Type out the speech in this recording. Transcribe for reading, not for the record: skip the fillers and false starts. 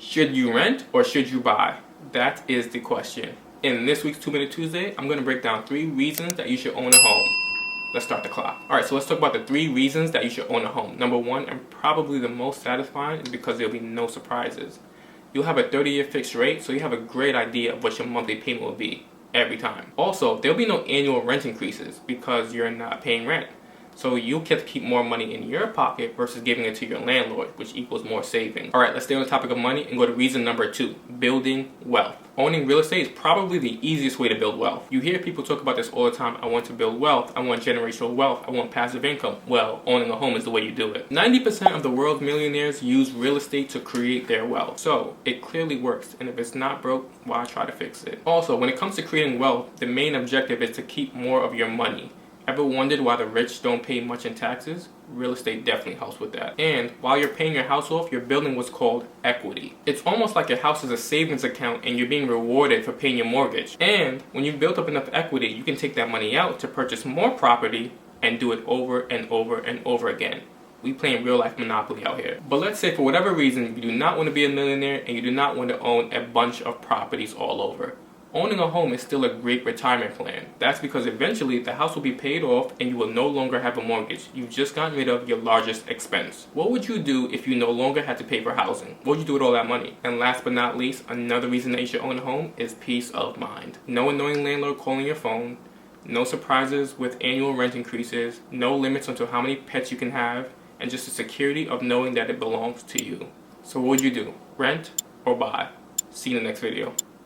Should you rent or should you buy? That is the question. In this week's 2 Minute Tuesday, I'm going to break down 3 reasons that you should own a home. Let's start the clock. Alright, so let's talk about the 3 reasons that you should own a home. Number 1, and probably the most satisfying, is because there'll be no surprises. You'll have a 30-year fixed rate, so you have a great idea of what your monthly payment will be every time. Also, there'll be no annual rent increases because you're not paying rent. So you'll get to keep more money in your pocket versus giving it to your landlord, which equals more savings. Alright, let's stay on the topic of money and go to reason number 2, building wealth. Owning real estate is probably the easiest way to build wealth. You hear people talk about this all the time. I want to build wealth. I want generational wealth. I want passive income. Well, owning a home is the way you do it. 90% of the world's millionaires use real estate to create their wealth. So it clearly works. And if it's not broke, why try to fix it? Also, when it comes to creating wealth, the main objective is to keep more of your money. Ever wondered why the rich don't pay much in taxes? Real estate definitely helps with that. And while you're paying your house off, you're building what's called equity. It's almost like your house is a savings account and you're being rewarded for paying your mortgage. And when you've built up enough equity, you can take that money out to purchase more property and do it over and over and over again. We playing real life Monopoly out here. But let's say for whatever reason, you do not want to be a millionaire and you do not want to own a bunch of properties all over. Owning a home is still a great retirement plan. That's because eventually the house will be paid off and you will no longer have a mortgage. You've just gotten rid of your largest expense. What would you do if you no longer had to pay for housing? What would you do with all that money? And last but not least, another reason that you should own a home is peace of mind. No annoying landlord calling your phone, no surprises with annual rent increases, no limits onto how many pets you can have, and just the security of knowing that it belongs to you. So what would you do? Rent or buy? See you in the next video.